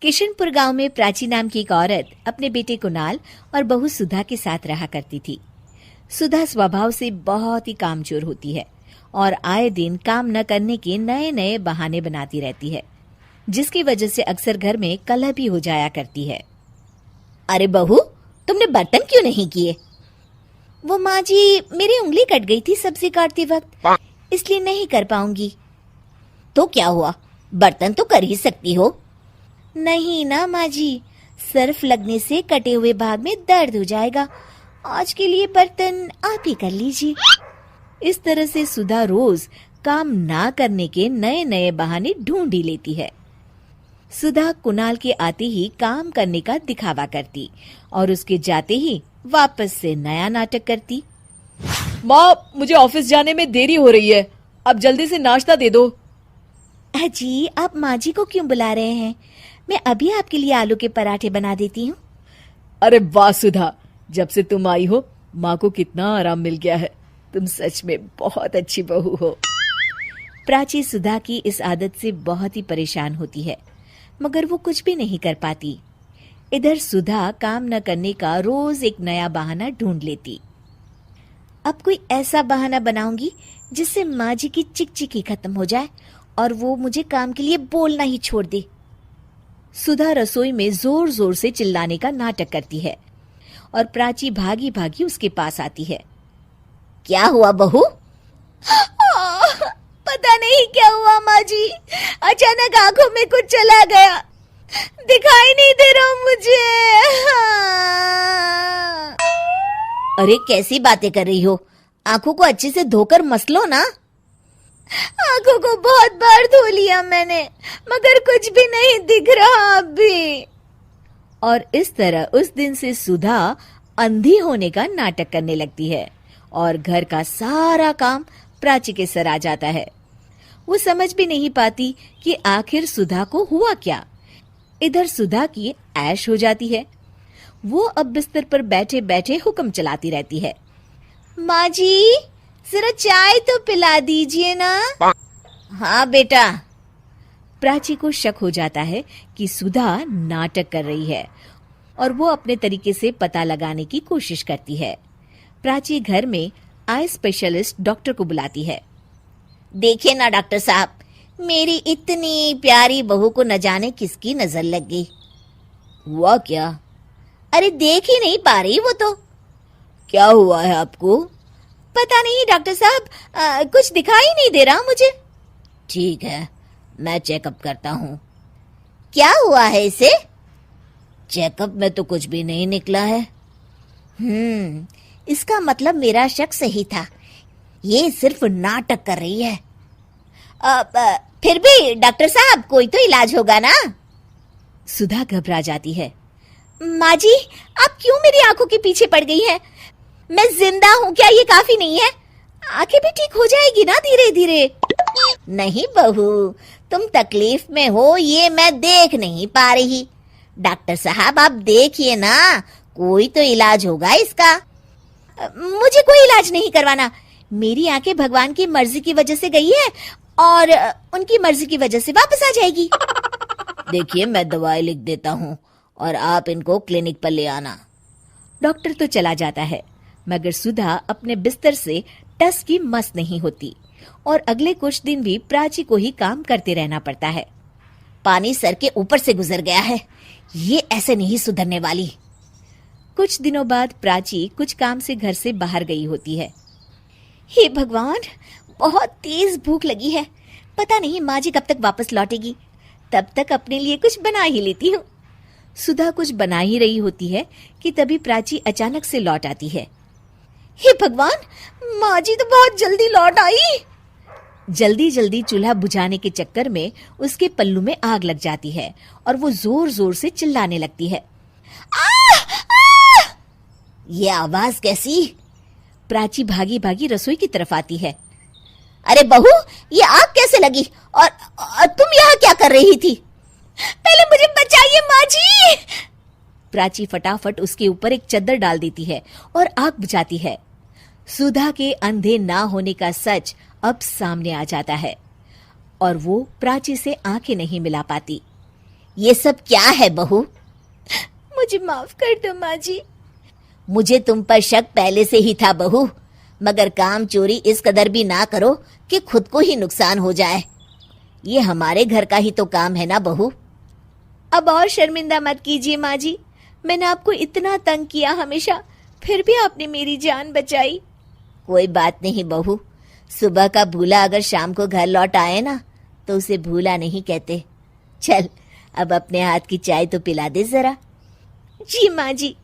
किशनपुर गांव में प्राची नाम की एक औरत अपने बेटे कुणाल और बहू सुधा के साथ रहा करती थी। सुधा स्वभाव से बहुत ही कामचोर होती है और आए दिन काम न करने के नए नए बहाने बनाती रहती है, जिसकी वजह से अक्सर घर में कलह भी हो जाया करती है। अरे बहू, तुमने बर्तन क्यों नहीं किए? वो माँ जी, मेरी उंगली कट गई थी सब्जी काटते वक्त, इसलिए नहीं कर पाऊंगी। तो क्या हुआ, बर्तन तो कर ही सकती हो। नहीं ना माँ जी, सर्फ लगने से कटे हुए भाग में दर्द हो जाएगा। आज के लिए बर्तन आप ही कर लीजिए। इस तरह से सुधा रोज काम ना करने के नए नए बहाने ढूंढ ही लेती है। सुधा कुणाल के आते ही काम करने का दिखावा करती और उसके जाते ही वापस से नया नाटक करती। माँ, मुझे ऑफिस जाने में देरी हो रही है, अब जल्दी से नाश्ता दे दो। जी, आप माँ जी को क्यों बुला रहे हैं? मैं अभी आपके लिए आलू के पराठे बना देती हूँ। अरे वाह सुधा, जब से तुम आई हो माँ को कितना आराम मिल गया है। तुम सच में बहुत अच्छी बहू हो। प्राची सुधा की इस आदत से बहुत ही परेशान होती है, मगर वो कुछ भी नहीं कर पाती। इधर सुधा काम न करने का रोज एक नया बहाना ढूंढ लेती। अब कोई ऐसा बहाना बनाऊंगी जिससे माँ जी की चिकचिकी खत्म हो जाए और वो मुझे काम के लिए बोलना ही छोड़ दे। सुधा रसोई में जोर जोर से चिल्लाने का नाटक करती है और प्राची भागी भागी उसके पास आती है। क्या हुआ बहू? पता नहीं क्या हुआ माँ जी, अचानक आंखों में कुछ चला गया, दिखाई नहीं दे रहा मुझे। अरे कैसी बातें कर रही हो, आंखों को अच्छे से धोकर मस लो ना। आंखों को बहुत बार धो लिया मैंने, मगर कुछ भी नहीं दिख रहा अभी। और इस तरह उस दिन से सुधा अंधी होने का नाटक करने लगती है और घर का सारा काम प्राची के सर आ जाता है। वो समझ भी नहीं पाती कि आखिर सुधा को हुआ क्या। इधर सुधा की ऐश हो जाती है। वो अब बिस्तर पर बैठे बैठे हुक्म चलाती रहती है। माँ जी, जरा चाय तो पिला दीजिए ना। हाँ बेटा। प्राची को शक हो जाता है कि सुधा नाटक कर रही है और वो अपने तरीके से पता लगाने की कोशिश करती है। प्राची घर में आई स्पेशलिस्ट डॉक्टर को बुलाती है। देखिए ना डॉक्टर साहब, मेरी इतनी प्यारी बहू को न जाने किसकी नजर लग गई। हुआ क्या? अरे देख ही नहीं पा रही वो तो। क्या हुआ है आपको? पता नहीं डॉक्टर साहब, कुछ दिखाई नहीं दे रहा मुझे। ठीक है, मैं चेकअप करता हूँ। क्या हुआ है इसे? चेकअप में तो कुछ भी नहीं निकला है। इसका मतलब मेरा शक सही था, ये सिर्फ नाटक कर रही है। फिर भी डॉक्टर साहब, कोई तो इलाज होगा ना। सुधा घबरा जाती है। माँ जी, आप क्यों मेरी आंखों के पीछे पड़ गई हैं? मैं जिंदा हूँ, क्या ये काफी नहीं है? आंखें भी ठीक हो जाएगी ना धीरे धीरे। नहीं बहू, तुम तकलीफ में हो ये मैं देख नहीं पा रही। डॉक्टर साहब आप देखिए ना, कोई तो इलाज होगा इसका। मुझे कोई इलाज नहीं करवाना। मेरी आंखें भगवान की मर्जी की वजह से गई है और उनकी मर्जी की वजह से वापस आ जाएगी। देखिए, मैं दवाई लिख देता हूँ और आप इनको क्लिनिक पर ले आना। डॉक्टर तो चला जाता है, मगर सुधा अपने बिस्तर से टस की मस नहीं होती और अगले कुछ दिन भी प्राची को ही काम करते रहना पड़ता है। पानी सर के ऊपर से गुजर गया है, ये ऐसे नहीं सुधरने वाली। कुछ दिनों बाद प्राची कुछ काम से घर से बाहर गई होती है। हे भगवान, बहुत तेज भूख लगी है, पता नहीं माँ जी कब तक वापस लौटेगी, तब तक अपने लिए कुछ बना ही लेती हूँ। सुधा कुछ बना ही रही होती है कि तभी प्राची अचानक से लौट आती है। हे भगवान, माँ जी तो बहुत जल्दी लौट आई। जल्दी जल्दी चूल्हा बुझाने के चक्कर में उसके पल्लू में आग लग जाती है और वो जोर जोर से चिल्लाने लगती है। ये आवाज कैसी? प्राची भागी भागी रसोई की तरफ आती है। अरे बहू, ये आग कैसे लगी और तुम यहाँ क्या कर रही थी? पहले मुझे बचाइए माँ जी। प्राची फटाफट उसके ऊपर एक चद्दर डाल देती है और आग बुझाती है। सुधा के अंधे ना होने का सच अब सामने आ जाता है और वो प्राची से आंखें नहीं मिला पाती। ये सब क्या है बहू? मुझे माफ कर दो माँ जी। मुझे तुम पर शक पहले से ही था बहू, मगर काम चोरी इस कदर भी ना करो कि खुद को ही नुकसान हो जाए। ये हमारे घर का ही तो काम है ना बहू। अब और शर्मिंदा मत कीजिए माँ जी, मैंने आपको इतना तंग किया हमेशा, फिर भी आपने मेरी जान बचाई। कोई बात नहीं बहू, सुबह का भूला अगर शाम को घर लौट आए ना तो उसे भूला नहीं कहते। चल अब अपने हाथ की चाय तो पिला दे जरा। जी माँ जी।